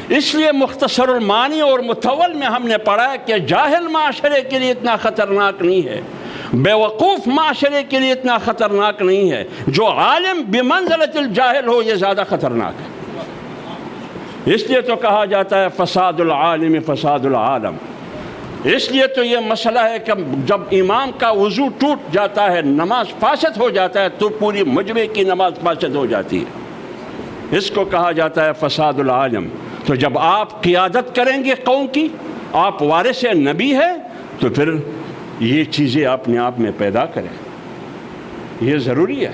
اس لیے مختصر المعانی اور متول میں ہم نے پڑھا ہے کہ جاہل معاشرے کے لیے اتنا خطرناک نہیں ہے، بیوقوف معاشرے کے لیے اتنا خطرناک نہیں ہے، جو عالم بمنزلت الجاہل ہو یہ زیادہ خطرناک ہے۔ اس لیے تو کہا جاتا ہے فساد العالم فساد العالم۔ اس لیے تو یہ مسئلہ ہے کہ جب امام کا وضو ٹوٹ جاتا ہے، نماز فاسد ہو جاتا ہے، تو پوری مجمع کی نماز فاسد ہو جاتی ہے۔ اس کو کہا جاتا ہے فساد العالم۔ تو جب آپ قیادت کریں گے قوم کی، آپ وارث نبی ہے، تو پھر یہ چیزیں اپنے آپ میں پیدا کریں، یہ ضروری ہے۔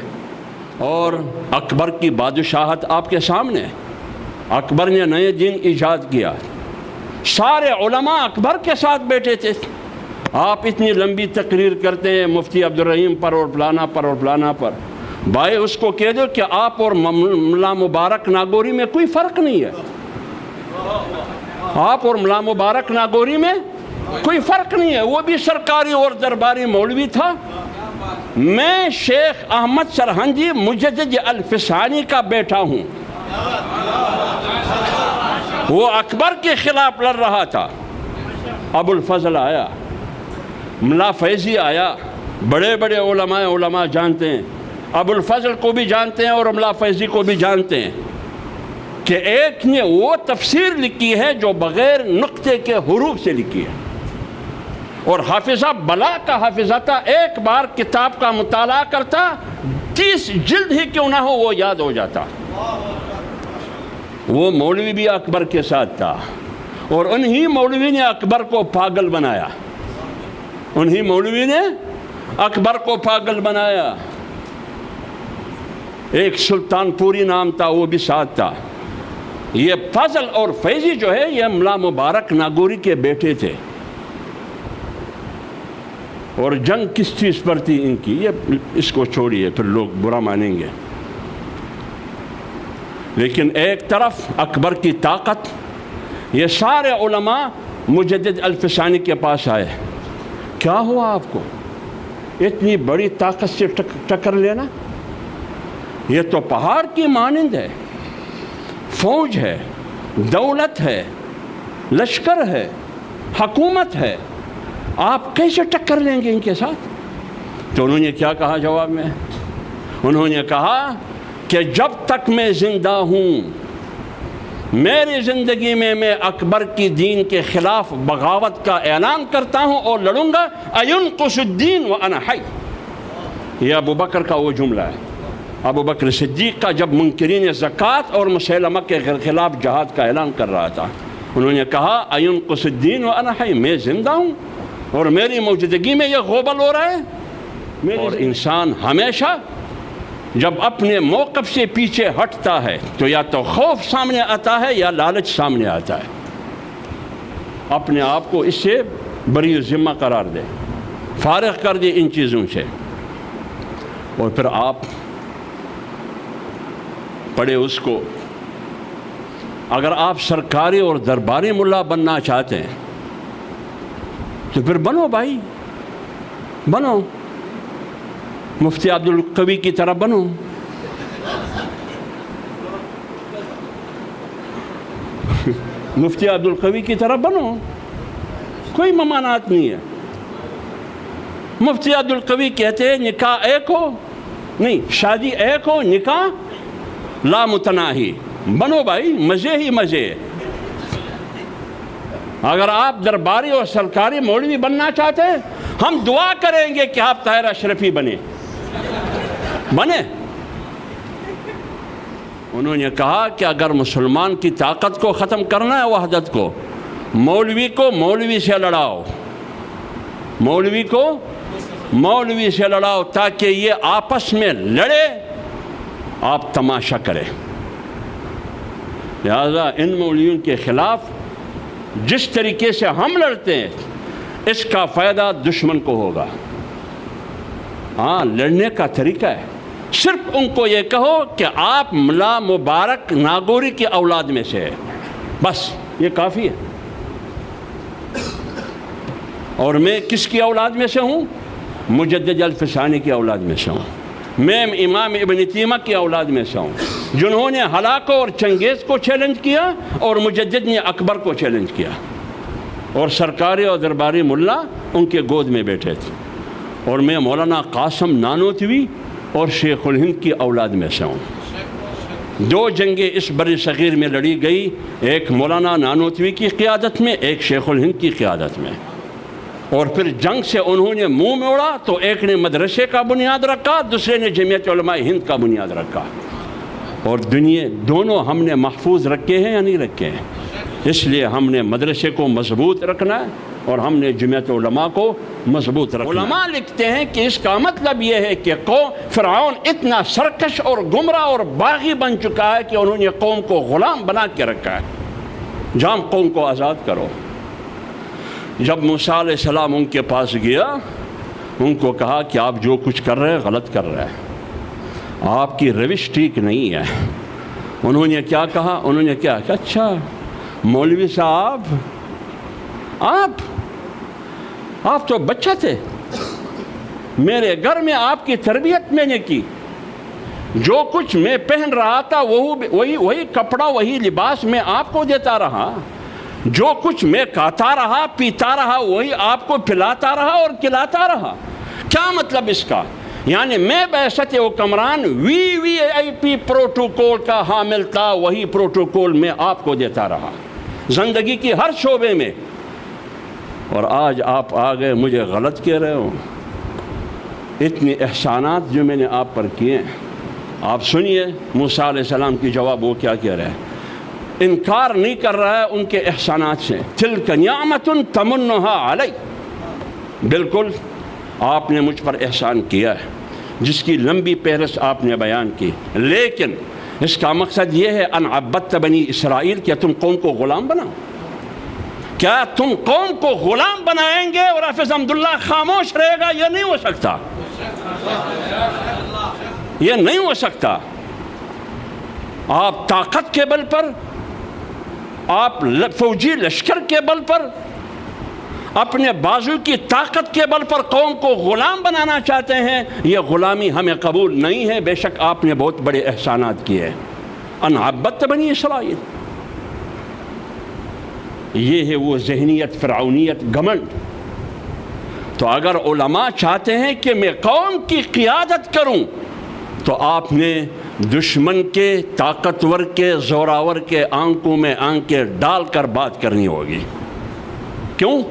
اور اکبر کی بادشاہت آپ کے سامنے ہے۔ اکبر نے نئے دین ایجاد کیا، سارے علماء اکبر کے ساتھ بیٹھے تھے۔ آپ اتنی لمبی تقریر کرتے ہیں مفتی عبدالرحیم پر اور فلانا پر اور فلانا پر، بھائی اس کو کہہ دو کہ آپ اور ملا مبارک ناگوری میں کوئی فرق نہیں ہے۔ آپ اور ملا مبارک ناگوری میں کوئی فرق نہیں ہے، وہ بھی سرکاری اور درباری مولوی تھا، میں شیخ احمد سرہنجی مجدد الفسانی کا بیٹا ہوں۔ وہ اکبر کے خلاف لڑ رہا تھا۔ ابو الفضل آیا، ملا فیضی آیا، بڑے بڑے علماء جانتے ہیں، ابو الفضل کو بھی جانتے ہیں اور ملا فیضی کو بھی جانتے ہیں کہ ایک نے وہ تفسیر لکھی ہے جو بغیر نقطے کے حروف سے لکھی ہے، اور حافظہ بلا کا حافظہ تھا، ایک بار کتاب کا مطالعہ کرتا 30 جلد ہی کیوں نہ ہو وہ یاد ہو جاتا۔ وہ مولوی بھی اکبر کے ساتھ تھا، اور انہی مولوی نے اکبر کو پاگل بنایا، انہی مولوی نے اکبر کو پاگل بنایا۔ ایک سلطان پوری نام تھا، وہ بھی ساتھ تھا۔ یہ فضل اور فیضی جو ہے یہ ملا مبارک ناگوری کے بیٹے تھے، اور جنگ کس چیز پر تھی ان کی، یہ اس کو چھوڑیے پھر لوگ برا مانیں گے۔ لیکن ایک طرف اکبر کی طاقت، یہ سارے علماء مجدد الفسانی کے پاس آئے، کیا ہوا آپ کو اتنی بڑی طاقت سے ٹکر لینا؟ یہ تو پہاڑ کی مانند ہے، فوج ہے، دولت ہے، لشکر ہے، حکومت ہے، آپ کیسے ٹکر لیں گے ان کے ساتھ؟ تو انہوں نے کیا کہا جواب میں؟ انہوں نے کہا کہ جب تک میں زندہ ہوں، میری زندگی میں میں اکبر کی دین کے خلاف بغاوت کا اعلان کرتا ہوں اور لڑوں گا، اَيُنْقُصُ الدِّينُ وَأَنَا حَيٌّ۔ یہ ابو بکر کا وہ جملہ ہے، ابو بکر صدیق کا جب منکرین زکوٰۃ اور مسیلمہ کے خلاف جہاد کا اعلان کر رہا تھا، انہوں نے کہا اَيُنْقُصُ الدِّينُ وَأَنَا حَيٌّ، میں زندہ ہوں اور میری موجودگی میں یہ غوبل ہو رہا ہے۔ اور انسان ہمیشہ جب اپنے موقف سے پیچھے ہٹتا ہے تو یا تو خوف سامنے آتا ہے یا لالچ سامنے آتا ہے۔ اپنے آپ کو اس سے بری ذمہ قرار دے، فارغ کر دے ان چیزوں سے، اور پھر آپ پڑھے اس کو۔ اگر آپ سرکاری اور درباری ملا بننا چاہتے ہیں تو پھر بنو بھائی، بنو، مفتی عبدالقوی کی طرح بنو۔ مفتی عبدالقوی کی طرح بنو، کوئی ممانعت نہیں ہے۔ مفتی عبدالقوی کہتے ہیں نکاح ایک ہو، نہیں شادی ایک ہو، نکاح لا متناہی، بنو بھائی، مزے ہی مزے۔ اگر آپ درباری اور سرکاری مولوی بننا چاہتے ہیں، ہم دعا کریں گے کہ آپ طاہر اشرفی بنے۔ انہوں نے کہا کہ اگر مسلمان کی طاقت کو ختم کرنا ہے، وحدت کو، مولوی کو مولوی سے لڑاؤ، مولوی کو مولوی سے لڑاؤ، تاکہ یہ آپس میں لڑے، آپ تماشا کریں۔ لہذا ان مولویوں کے خلاف جس طریقے سے ہم لڑتے ہیں، اس کا فائدہ دشمن کو ہوگا۔ ہاں، لڑنے کا طریقہ ہے، صرف ان کو یہ کہو کہ آپ ملا مبارک ناگوری کی اولاد میں سے ہے، بس یہ کافی ہے۔ اور میں کس کی اولاد میں سے ہوں؟ مجدد الفسانی کی اولاد میں سے ہوں، میں امام ابن تیمیہ کی اولاد میں سے ہوں۔ جنہوں نے ہلاکو اور چنگیز کو چیلنج کیا اور مجدد نے اکبر کو چیلنج کیا، اور سرکاری اور درباری ملا ان کے گود میں بیٹھے تھے، اور میں مولانا قاسم نانوتوی اور شیخ الہند کی اولاد میں سے ہوں۔ 2 جنگیں اس بر صغیر میں لڑی گئی، ایک مولانا نانوتوی کی قیادت میں، ایک شیخ الہند کی قیادت میں، اور پھر جنگ سے انہوں نے منہ موڑا تو ایک نے مدرسے کا بنیاد رکھا، دوسرے نے جمعیت علماء ہند کا بنیاد رکھا، اور دونوں ہم نے محفوظ رکھے ہیں یا نہیں رکھے ہیں؟ اس لیے ہم نے مدرسے کو مضبوط رکھنا ہے اور ہم نے جمعیت علماء کو مضبوط رکھنا ہے۔ علماء لکھتے ہیں کہ اس کا مطلب یہ ہے کہ فرعون اتنا سرکش اور گمراہ اور باغی بن چکا ہے کہ انہوں نے قوم کو غلام بنا کے رکھا ہے۔ جام قوم کو آزاد کرو۔ جب موسیٰ علیہ السلام ان کے پاس گیا، ان کو کہا کہ آپ جو کچھ کر رہے ہیں غلط کر رہے ہیں، آپ کی روش ٹھیک نہیں ہے۔ انہوں نے کیا کہا؟ انہوں نے کیا کہ اچھا مولوی صاحب آپ تو بچہ تھے، میرے گھر میں آپ کی تربیت میں نے کی، جو کچھ میں پہن رہا تھا وہی کپڑا وہی لباس میں آپ کو دیتا رہا، جو کچھ میں کھاتا رہا پیتا رہا وہی آپ کو پلاتا رہا اور کھلاتا رہا۔ کیا مطلب اس کا؟ یعنی میں بعثت حکمران VVIP پروٹوکول کا حامل تھا، وہی پروٹوکول میں آپ کو دیتا رہا زندگی کی ہر شعبے میں، اور آج آپ آ گئے مجھے غلط کہہ رہے ہو۔ اتنے احسانات جو میں نے آپ پر کیے ہیں، آپ سنیے موسیٰ علیہ السلام کی جواب وہ کیا کہہ رہے ہیں۔ انکار نہیں کر رہا ہے ان کے احسانات سے۔ تلک نعمت تمنها علی، بالکل آپ نے مجھ پر احسان کیا ہے، جس کی لمبی فہرست آپ نے بیان کی، لیکن اس کا مقصد یہ ہے ان عبدت بنی اسرائیل، کیا تم قوم کو غلام بناؤ؟ کیا تم قوم کو غلام بنائیں گے اور حافظ عبداللہ خاموش رہے گا؟ یہ نہیں ہو سکتا، یہ نہیں ہو سکتا۔ آپ طاقت کے بل پر، آپ فوجی لشکر کے بل پر، اپنے بازو کی طاقت کے بل پر قوم کو غلام بنانا چاہتے ہیں، یہ غلامی ہمیں قبول نہیں ہے۔ بے شک آپ نے بہت بڑے احسانات کیے ہیں۔ ان عبدت بنی اسرائیل، یہ ہے وہ ذہنیت فرعونیت گھمنڈ۔ تو اگر علماء چاہتے ہیں کہ میں قوم کی قیادت کروں تو آپ نے دشمن کے، طاقتور کے، زوراور کے آنکھوں میں آنکھیں ڈال کر بات کرنی ہوگی۔ کیوں؟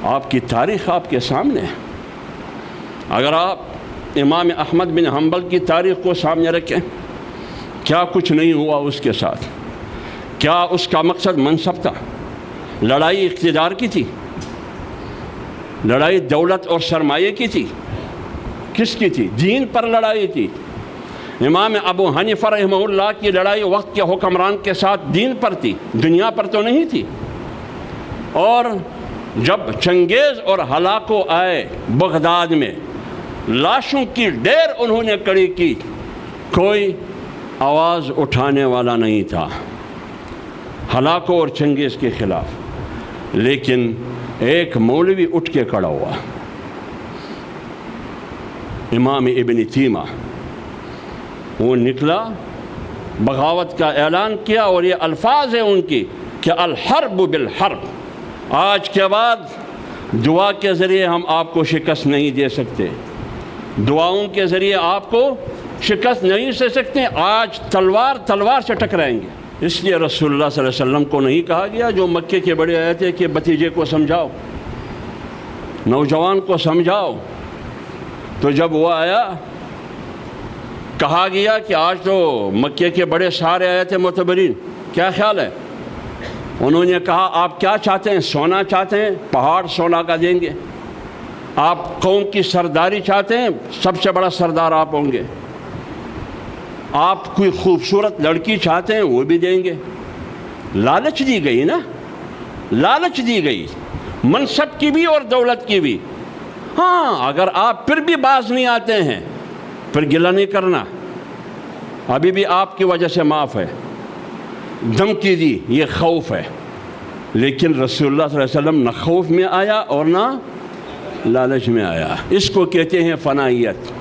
آپ کی تاریخ آپ کے سامنے ہے۔ اگر آپ امام احمد بن حنبل کی تاریخ کو سامنے رکھیں، کیا کچھ نہیں ہوا اس کے ساتھ؟ کیا اس کا مقصد منصب تھا؟ لڑائی اقتدار کی تھی؟ لڑائی دولت اور سرمایہ کی تھی؟ کس کی تھی؟ دین پر لڑائی تھی۔ امام ابو حنیفہ رحمہ اللہ کی لڑائی وقت کے حکمران کے ساتھ دین پر تھی، دنیا پر تو نہیں تھی۔ اور جب چنگیز اور ہلاکو آئے بغداد میں، لاشوں کی ڈھیر انہوں نے کھڑی کی، کوئی آواز اٹھانے والا نہیں تھا ہلاکو اور چنگیز کے خلاف، لیکن ایک مولوی اٹھ کے کھڑا ہوا، امام ابن تیمیہ۔ وہ نکلا، بغاوت کا اعلان کیا، اور یہ الفاظ ہیں ان کی کہ الحرب بالحرب، آج کے بعد دعا کے ذریعے ہم آپ کو شکست نہیں دے سکتے، دعاؤں کے ذریعے آپ کو شکست نہیں دے سکتے، آج تلوار سے ٹکرائیں گے۔ اس لیے رسول اللہ صلی اللہ علیہ وسلم کو نہیں کہا گیا جو مکے کے بڑے آئے تھے کہ بھتیجے کو سمجھاؤ، نوجوان کو سمجھاؤ۔ تو جب وہ آیا، کہا گیا کہ آج تو مکے کے بڑے سارے آئے تھے معتبرین، کیا خیال ہے؟ انہوں نے کہا آپ کیا چاہتے ہیں؟ سونا چاہتے ہیں؟ پہاڑ سونا کا دیں گے۔ آپ قوم کی سرداری چاہتے ہیں؟ سب سے بڑا سردار آپ ہوں گے۔ آپ کوئی خوبصورت لڑکی چاہتے ہیں؟ وہ بھی دیں گے۔ لالچ دی گئی نا، لالچ دی گئی، منصب کی بھی اور دولت کی بھی۔ ہاں اگر آپ پھر بھی باز نہیں آتے ہیں، پھر گلہ نہیں کرنا، ابھی بھی آپ کی وجہ سے معاف ہے۔ دھمکی دی، یہ خوف ہے، لیکن رسول اللہ صلی اللہ علیہ وسلم نہ خوف میں آیا اور نہ لالچ میں آیا۔ اس کو کہتے ہیں فنائیت۔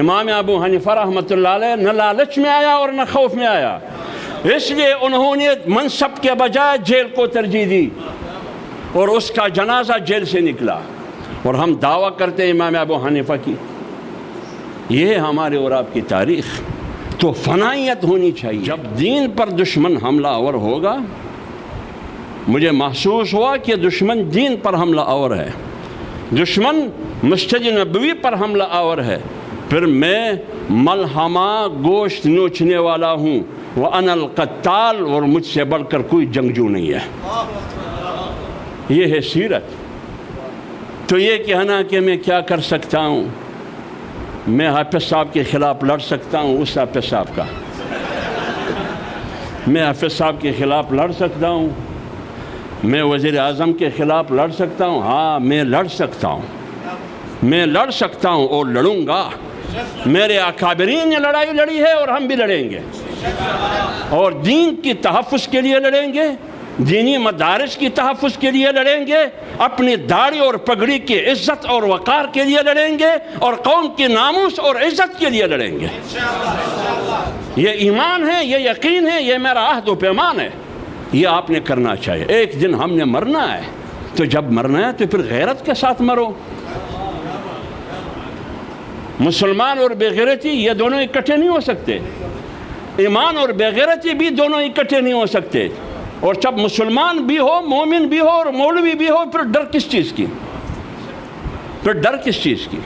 امام ابو حنیفہ رحمۃ اللہ علیہ نہ لالچ میں آیا اور نہ خوف میں آیا، اس لیے انہوں نے منصب کے بجائے جیل کو ترجیح دی اور اس کا جنازہ جیل سے نکلا، اور ہم دعویٰ کرتے ہیں امام ابو حنیفہ کی۔ یہ ہمارے اور آپ کی تاریخ، تو فنائیت ہونی چاہیے۔ جب دین پر دشمن حملہ آور ہوگا، مجھے محسوس ہوا کہ دشمن دین پر حملہ آور ہے، دشمن مسجد نبوی پر حملہ آور ہے، پھر میں ملحمہ گوشت نوچنے والا ہوں، وَأَنَا الْقَتَّالُ، اور مجھ سے بڑھ کر کوئی جنگجو نہیں ہے۔ یہ ہے سیرت۔ تو یہ کہنا کہ میں کیا کر سکتا ہوں، میں حافظ صاحب کے خلاف لڑ سکتا ہوں، اس حافظ صاحب کا، میں حافظ صاحب کے خلاف لڑ سکتا ہوں، میں وزیر اعظم کے خلاف لڑ سکتا ہوں، ہاں میں لڑ سکتا ہوں، میں لڑ سکتا ہوں اور لڑوں گا۔ میرے اکابرین نے لڑائی لڑی ہے اور ہم بھی لڑیں گے، اور دین کی تحفظ کے لیے لڑیں گے، دینی مدارس کی تحفظ کے لیے لڑیں گے، اپنی داڑھی اور پگڑی کی عزت اور وقار کے لیے لڑیں گے، اور قوم کی ناموس اور عزت کے لیے لڑیں گے۔ یہ ایمان ہے، یہ یقین ہے، یہ میرا عہد و پیمان ہے، یہ آپ نے کرنا چاہیے۔ ایک دن ہم نے مرنا ہے، تو جب مرنا ہے تو پھر غیرت کے ساتھ مرو۔ مسلمان اور بے غیرتی یہ دونوں اکٹھے نہیں ہو سکتے، ایمان اور بے غیرتی بھی دونوں اکٹھے نہیں ہو سکتے۔ اور جب مسلمان بھی ہو، مومن بھی ہو اور مولوی بھی ہو، پھر ڈر کس چیز کی؟ پھر ڈر کس چیز کی؟